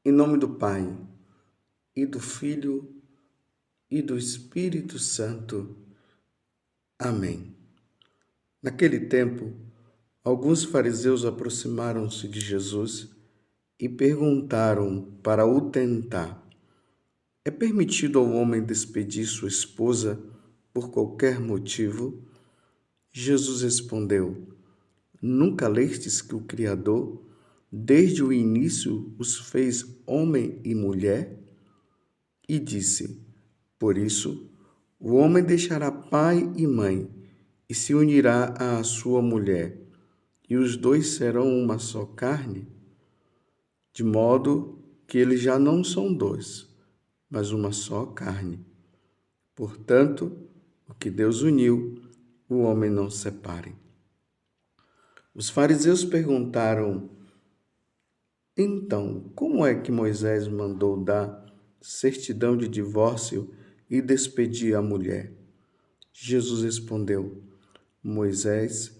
Em nome do Pai, e do Filho, e do Espírito Santo. Amém. Naquele tempo, alguns fariseus aproximaram-se de Jesus e perguntaram para o tentar: é permitido ao homem despedir sua esposa por qualquer motivo? Jesus respondeu: nunca lestes que o Criador, desde o início, os fez homem e mulher? E disse: por isso, o homem deixará pai e mãe e se unirá à sua mulher, e os dois serão uma só carne, de modo que eles já não são dois, mas uma só carne. Portanto, o que Deus uniu, o homem não separe. Os fariseus perguntaram: então, como é que Moisés mandou dar certidão de divórcio e despedir a mulher? Jesus respondeu: Moisés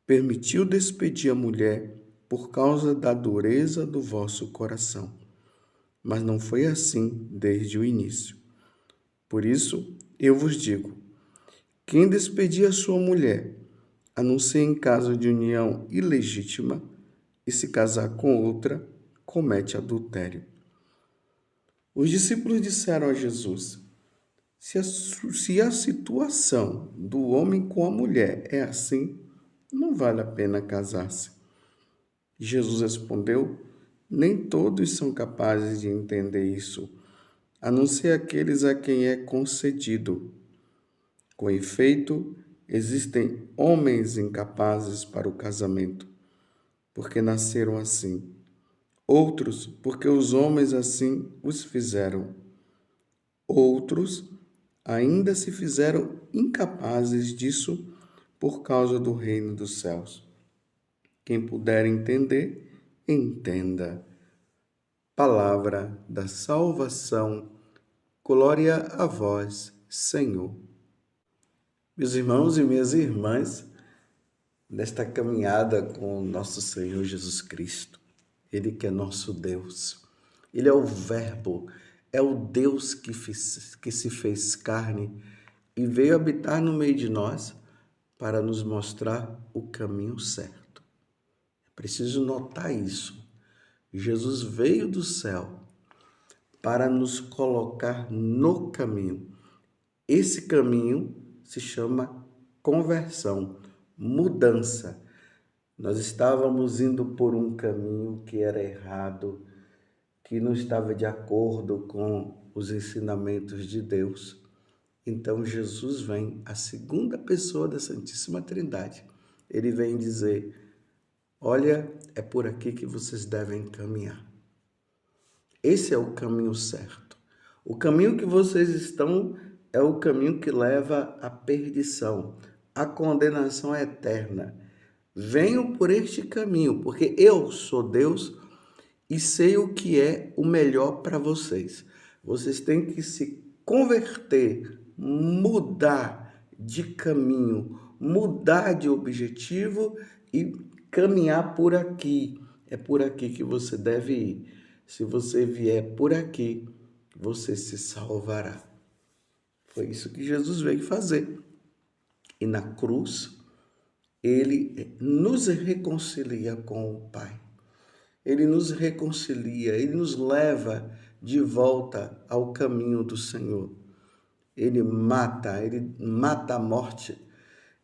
permitiu despedir a mulher por causa da dureza do vosso coração, mas não foi assim desde o início. Por isso, eu vos digo: quem despedir a sua mulher, a não ser em caso de união ilegítima, e se casar com outra, comete adultério. Os discípulos disseram a Jesus: se a situação do homem com a mulher é assim, não vale a pena casar-se. Jesus respondeu: nem todos são capazes de entender isso, a não ser aqueles a quem é concedido. Com efeito, existem homens incapazes para o casamento, porque nasceram assim. Outros, porque os homens assim os fizeram. Outros ainda se fizeram incapazes disso por causa do reino dos céus. Quem puder entender, entenda. Palavra da salvação. Glória a vós, Senhor. Meus irmãos e minhas irmãs, nesta caminhada com nosso Senhor Jesus Cristo, Ele que é nosso Deus, Ele é o Verbo, é o Deus que se fez carne e veio habitar no meio de nós para nos mostrar o caminho certo. É preciso notar isso. Jesus veio do céu para nos colocar no caminho. Esse caminho se chama conversão, mudança. Nós estávamos indo por um caminho que era errado, que não estava de acordo com os ensinamentos de Deus. Então Jesus vem, a segunda pessoa da Santíssima Trindade. Ele vem dizer: olha, é por aqui que vocês devem caminhar. Esse é o caminho certo. O caminho que vocês estão é o caminho que leva à perdição, à condenação eterna. Venham por este caminho, porque eu sou Deus e sei o que é o melhor para vocês. Vocês têm que se converter, mudar de caminho, mudar de objetivo e caminhar por aqui. É por aqui que você deve ir. Se você vier por aqui, você se salvará. Foi isso que Jesus veio fazer. E na cruz, ele nos reconcilia com o Pai. Ele nos reconcilia, ele nos leva de volta ao caminho do Senhor. Ele mata a morte,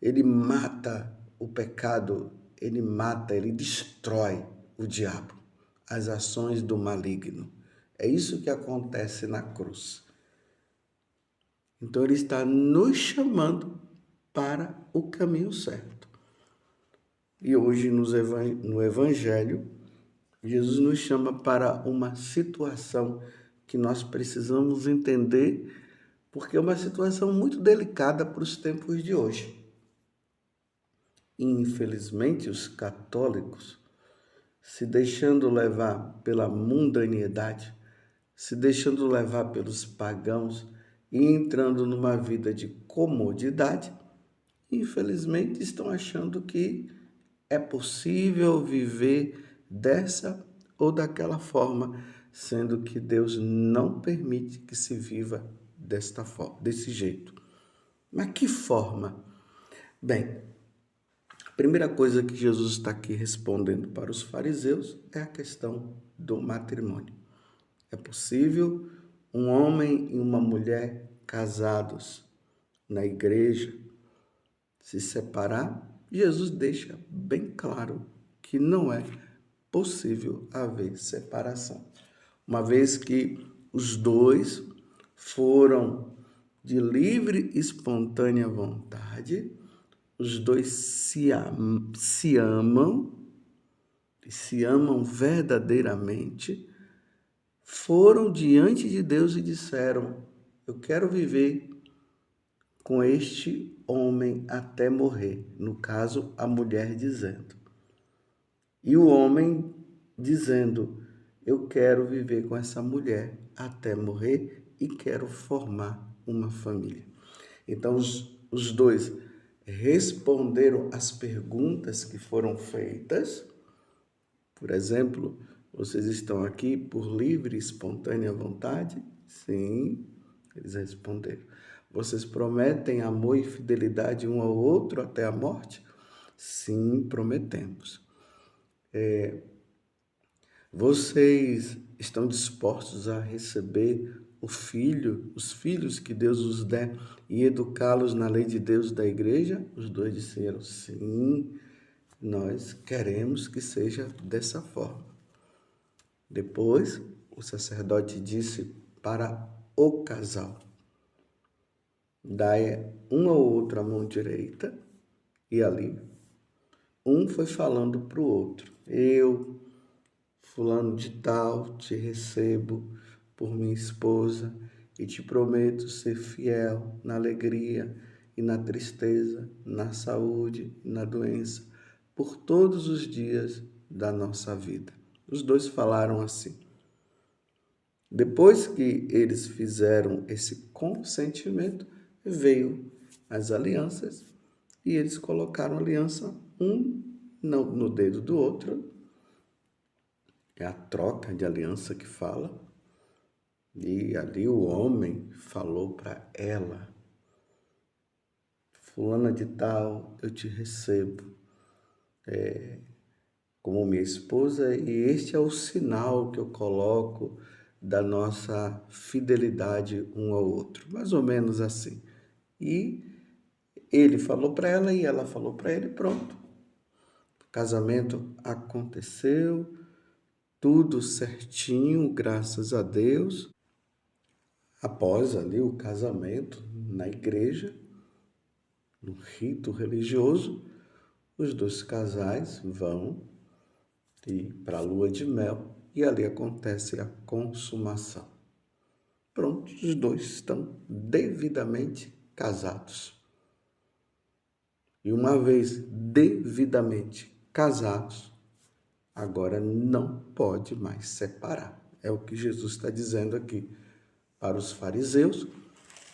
ele mata o pecado, ele destrói o diabo, as ações do maligno. É isso que acontece na cruz. Então ele está nos chamando para o caminho certo. E hoje no Evangelho, Jesus nos chama para uma situação que nós precisamos entender, porque é uma situação muito delicada para os tempos de hoje. Infelizmente, os católicos, se deixando levar pela mundanidade, se deixando levar pelos pagãos e entrando numa vida de comodidade, infelizmente estão achando que é possível viver dessa ou daquela forma, sendo que Deus não permite que se viva desta forma, desse jeito. Mas que forma? Bem, a primeira coisa que Jesus está aqui respondendo para os fariseus é a questão do matrimônio. É possível um homem e uma mulher casados na igreja se separar? Jesus deixa bem claro que não é possível haver separação, uma vez que os dois foram de livre e espontânea vontade, os dois se amam e se amam verdadeiramente, foram diante de Deus e disseram: eu quero viver com este homem até morrer. No caso, a mulher dizendo. E o homem dizendo: eu quero viver com essa mulher até morrer e quero formar uma família. Então, os dois responderam às perguntas que foram feitas. Por exemplo, vocês estão aqui por livre e espontânea vontade? Sim, eles responderam. Vocês prometem amor e fidelidade um ao outro até a morte? Sim, prometemos. Vocês estão dispostos a receber os filhos que Deus os der e educá-los na lei de Deus da igreja? Os dois disseram sim, nós queremos que seja dessa forma. Depois, o sacerdote disse para o casal: dai um ao outro a mão direita, e ali um foi falando para o outro: eu, fulano de tal, te recebo por minha esposa e te prometo ser fiel na alegria e na tristeza, na saúde e na doença, por todos os dias da nossa vida. Os dois falaram assim. Depois que eles fizeram esse consentimento, veio as alianças e eles colocaram a aliança um no dedo do outro. É a troca de aliança que fala. E ali o homem falou para ela: fulana de tal, eu te recebo como minha esposa, e este é o sinal que eu coloco da nossa fidelidade um ao outro. Mais ou menos assim. E ele falou para ela e ela falou para ele, pronto. O casamento aconteceu, tudo certinho, graças a Deus. Após ali o casamento na igreja, no rito religioso, os dois casais vão para a lua de mel e ali acontece a consumação. Pronto, os dois estão devidamente casados. E uma vez devidamente casados, agora não pode mais separar. É o que Jesus está dizendo aqui para os fariseus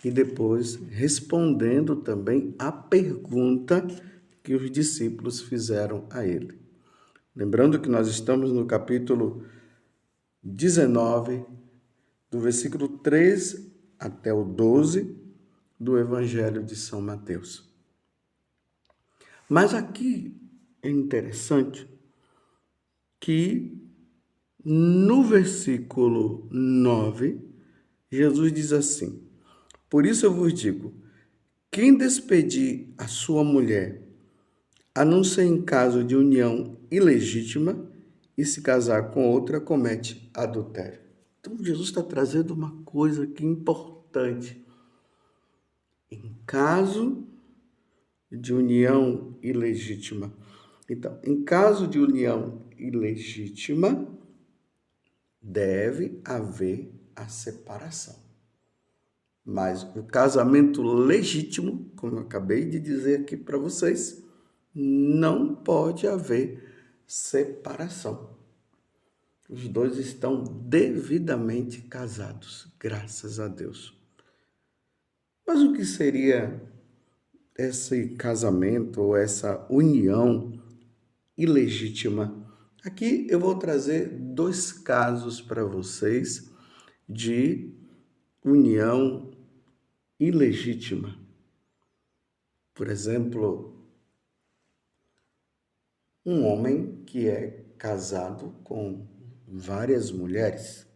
e depois respondendo também a pergunta que os discípulos fizeram a ele. Lembrando que nós estamos no capítulo 19, do versículo 3 até o 12 do Evangelho de São Mateus. Mas aqui é interessante que no versículo 9, Jesus diz assim: por isso eu vos digo, quem despedir a sua mulher, a não ser em caso de união ilegítima, e se casar com outra, comete adultério. Então, Jesus está trazendo uma coisa aqui importante. Em caso de união ilegítima. Então, em caso de união ilegítima, deve haver a separação. Mas o casamento legítimo, como eu acabei de dizer aqui para vocês, não pode haver separação. Os dois estão devidamente casados, graças a Deus. Mas o que seria esse casamento ou essa união ilegítima Aqui eu vou trazer dois casos para vocês de união ilegítima. Por exemplo, um homem que é casado com várias mulheres,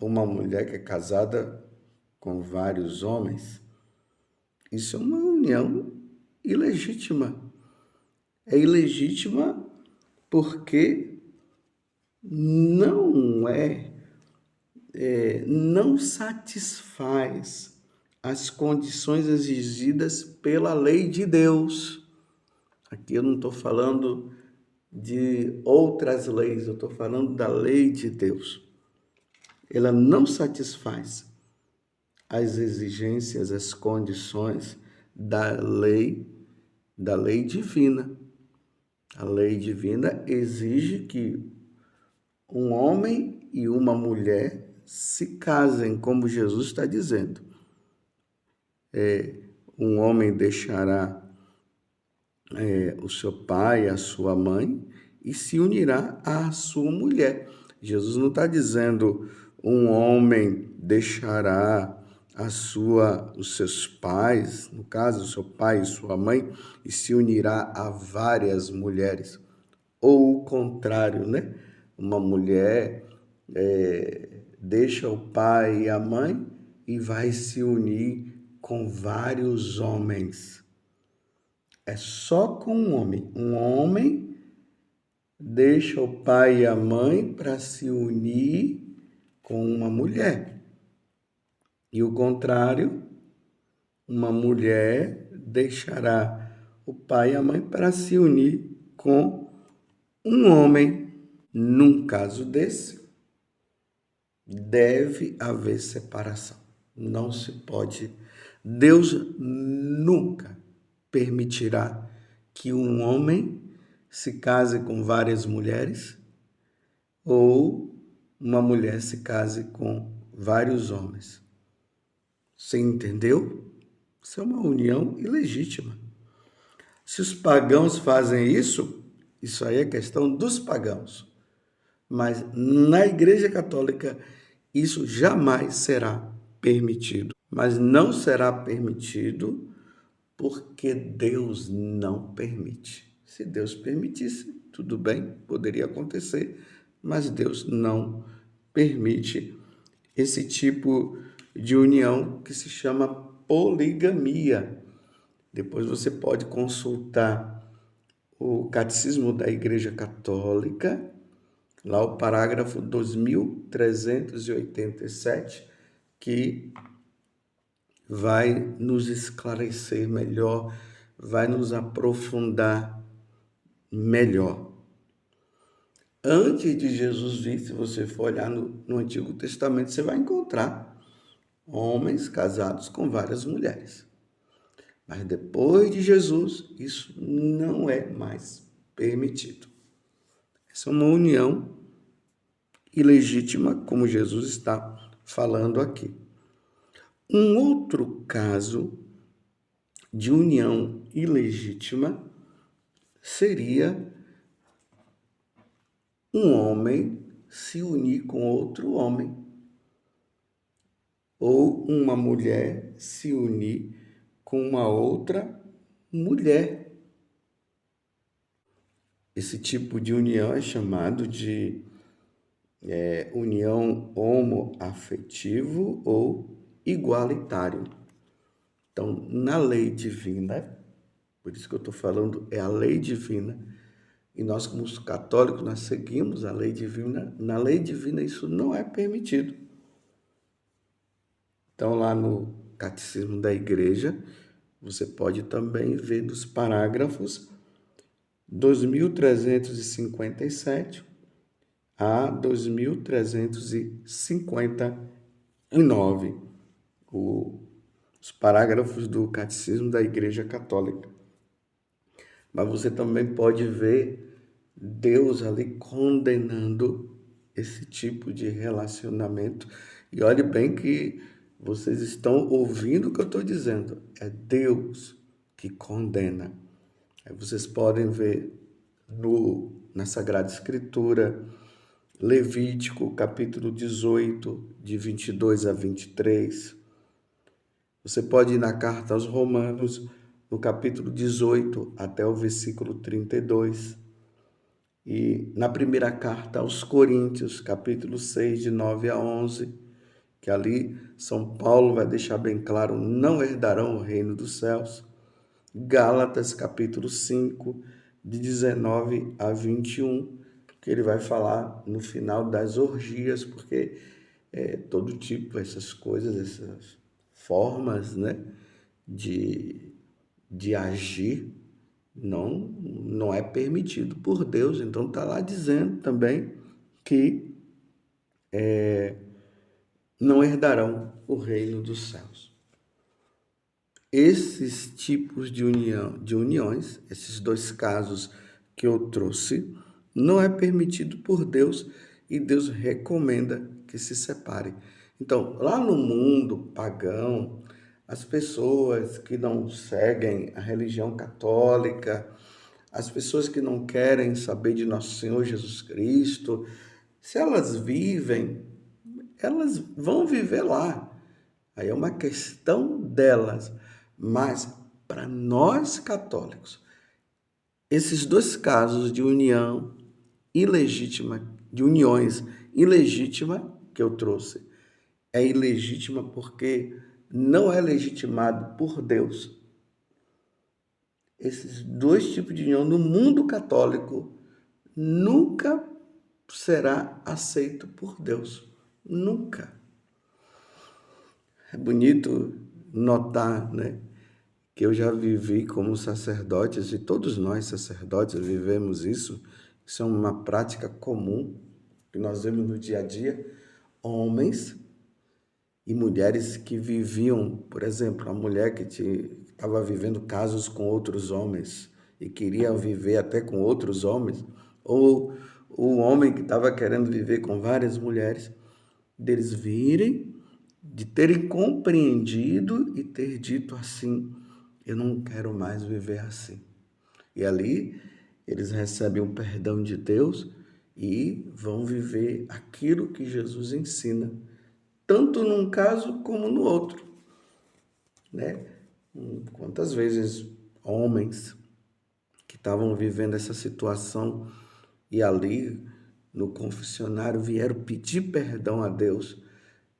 uma mulher que é casada com vários homens, isso é uma união ilegítima. É ilegítima porque não satisfaz as condições exigidas pela lei de Deus. Aqui eu não estou falando de outras leis, eu estou falando da lei de Deus. Ela não satisfaz as exigências, as condições da lei divina. A lei divina exige que um homem e uma mulher se casem, como Jesus está dizendo. Um homem deixará o seu pai, a sua mãe, e se unirá à sua mulher. Jesus não está dizendo um homem deixará os seus pais, no caso, o seu pai e sua mãe, e se unirá a várias mulheres. Ou o contrário, né? Uma mulher deixa o pai e a mãe e vai se unir com vários homens. É só com um homem. Um homem deixa o pai e a mãe para se unir com uma mulher. E o contrário, uma mulher deixará o pai e a mãe para se unir com um homem. Num caso desse, deve haver separação. Não se pode. Deus nunca permitirá que um homem se case com várias mulheres ou uma mulher se case com vários homens. Você entendeu? Isso é uma união ilegítima. Se os pagãos fazem isso aí é questão dos pagãos. Mas na Igreja Católica isso jamais será permitido. Mas não será permitido porque Deus não permite. Se Deus permitisse, tudo bem, poderia acontecer, mas Deus não permite esse tipo de união que se chama poligamia. Depois você pode consultar o Catecismo da Igreja Católica, lá o parágrafo 2387, que vai nos esclarecer melhor, vai nos aprofundar melhor. Antes de Jesus vir, se você for olhar no Antigo Testamento, você vai encontrar homens casados com várias mulheres. Mas depois de Jesus, isso não é mais permitido. Essa é uma união ilegítima, como Jesus está falando aqui. Um outro caso de união ilegítima seria um homem se unir com outro homem, ou uma mulher se unir com uma outra mulher. Esse tipo de união é chamado de união homoafetivo ou igualitário. Então, na lei divina, por isso que eu estou falando, é a lei divina, e nós, como católicos, nós seguimos a lei divina. Na lei divina, isso não é permitido. Então, lá no Catecismo da Igreja, você pode também ver nos parágrafos 2357 a 2359, os parágrafos do Catecismo da Igreja Católica. Mas você também pode ver Deus ali condenando esse tipo de relacionamento. E olhe bem que vocês estão ouvindo o que eu estou dizendo. É Deus que condena. Aí vocês podem ver no na Sagrada Escritura, Levítico, capítulo 18, de 22 a 23. Você pode ir na carta aos Romanos, no capítulo 18, até o versículo 32. E na primeira carta aos Coríntios, capítulo 6, de 9 a 11, que ali São Paulo vai deixar bem claro, não herdarão o reino dos céus. Gálatas, capítulo 5, de 19 a 21, que ele vai falar no final das orgias, porque todo tipo, essas coisas, essas formas, né, de agir, não é permitido por Deus. Então está lá dizendo também que não herdarão o reino dos céus. Esses tipos de uniões, esses dois casos que eu trouxe, não é permitido por Deus e Deus recomenda que se separe. Então, lá no mundo pagão, as pessoas que não seguem a religião católica, as pessoas que não querem saber de nosso Senhor Jesus Cristo, se elas vivem, elas vão viver lá. Aí é uma questão delas. Mas, para nós católicos, esses dois casos de união ilegítima, de uniões ilegítima que eu trouxe, é ilegítima porque não é legitimado por Deus. Esses dois tipos de união no mundo católico nunca será aceito por Deus. Nunca. É bonito notar, né, que eu já vivi como sacerdotes, e todos nós sacerdotes vivemos isso. Isso é uma prática comum que nós vemos no dia a dia. Homens e mulheres que viviam, por exemplo, a mulher que estava vivendo casos com outros homens e queria viver até com outros homens, ou o homem que estava querendo viver com várias mulheres, deles virem, de terem compreendido e ter dito assim: eu não quero mais viver assim. E ali eles recebem o perdão de Deus e vão viver aquilo que Jesus ensina, tanto num caso como no outro, né? Quantas vezes homens que estavam vivendo essa situação e ali no confessionário vieram pedir perdão a Deus.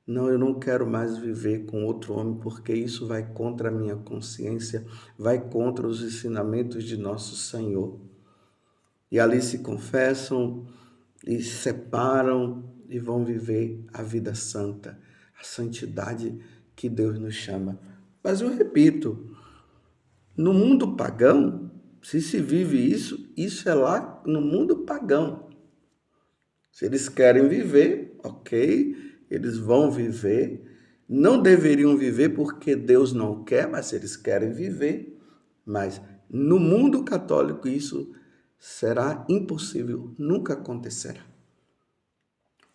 Não, eu não quero mais viver com outro homem, porque isso vai contra a minha consciência, vai contra os ensinamentos de nosso Senhor. E ali se confessam e se separam e vão viver a vida santa, a santidade que Deus nos chama. Mas eu repito, no mundo pagão, se vive isso, isso é lá no mundo pagão. Se eles querem viver, ok, eles vão viver. Não deveriam viver porque Deus não quer, mas se eles querem viver. Mas no mundo católico isso será impossível, nunca acontecerá.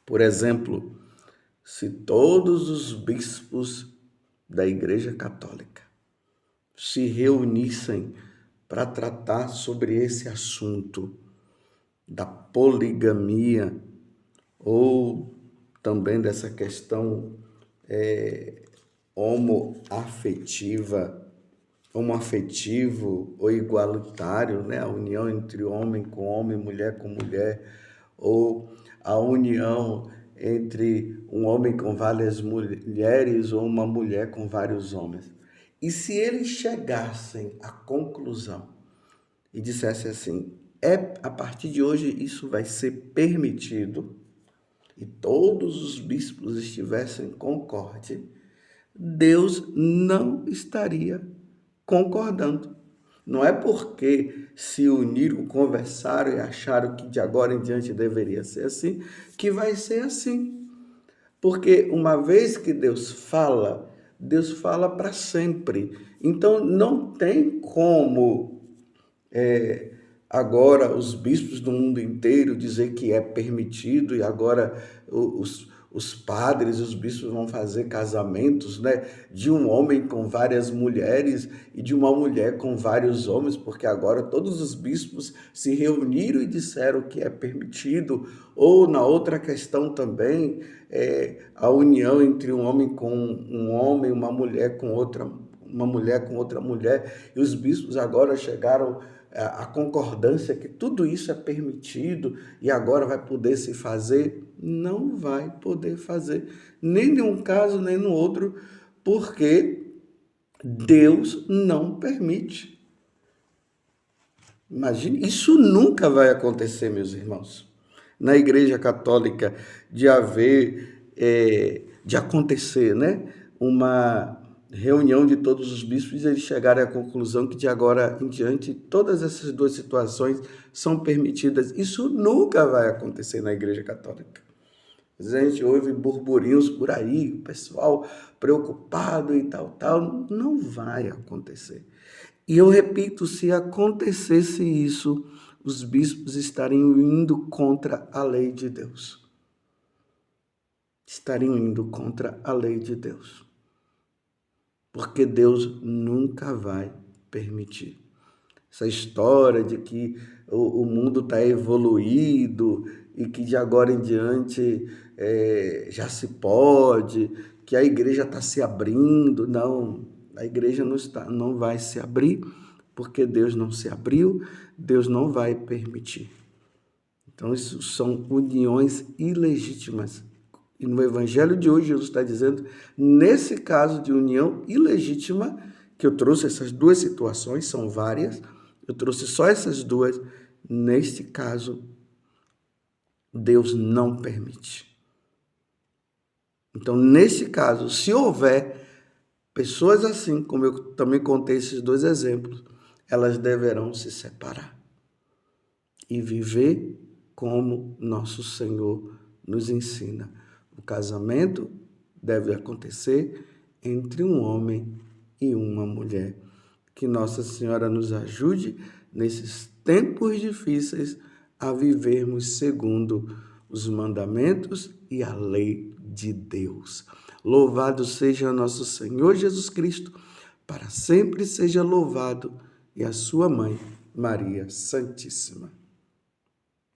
Por exemplo, se todos os bispos da Igreja Católica se reunissem para tratar sobre esse assunto da poligamia, ou também dessa questão homoafetivo ou igualitário, né? A união entre homem com homem, mulher com mulher, ou a união entre um homem com várias mulheres ou uma mulher com vários homens. E se eles chegassem à conclusão e dissessem assim: a partir de hoje isso vai ser permitido, e todos os bispos estivessem concorde, Deus não estaria concordando. Não é porque se uniram, conversaram e acharam que de agora em diante deveria ser assim, que vai ser assim. Porque uma vez que Deus fala para sempre. Então não tem como agora os bispos do mundo inteiro dizer que é permitido, e agora os padres, os bispos vão fazer casamentos, né, de um homem com várias mulheres e de uma mulher com vários homens, porque agora todos os bispos se reuniram e disseram que é permitido. Ou na outra questão também, a união entre um homem com um homem, uma mulher com outra mulher, e os bispos agora chegaram à concordância que tudo isso é permitido e agora vai poder se fazer. Não vai poder fazer, nem em um caso, nem no outro, porque Deus não permite. Imagine, isso nunca vai acontecer, meus irmãos. Na Igreja Católica, de acontecer, né, uma reunião de todos os bispos e eles chegarem à conclusão que de agora em diante todas essas duas situações são permitidas. Isso nunca vai acontecer na Igreja Católica. A gente ouve burburinhos por aí, o pessoal preocupado e tal. Não vai acontecer. E eu repito, se acontecesse isso, os bispos estariam indo contra a lei de Deus. Estariam indo contra a lei de Deus. Porque Deus nunca vai permitir. Essa história de que o mundo está evoluído e que de agora em diante já se pode, que a igreja está se abrindo. Não, a igreja não vai se abrir, porque Deus não se abriu, Deus não vai permitir. Então, isso são uniões ilegítimas. E no evangelho de hoje, Jesus está dizendo, nesse caso de união ilegítima, que eu trouxe essas duas situações, são várias, eu trouxe só essas duas, neste caso, Deus não permite. Então, nesse caso, se houver pessoas assim, como eu também contei esses dois exemplos, elas deverão se separar e viver como nosso Senhor nos ensina. O casamento deve acontecer entre um homem e uma mulher. Que Nossa Senhora nos ajude nesses tempos difíceis a vivermos segundo os mandamentos e a lei de Deus. Louvado seja nosso Senhor Jesus Cristo, para sempre seja louvado, e a sua mãe, Maria Santíssima.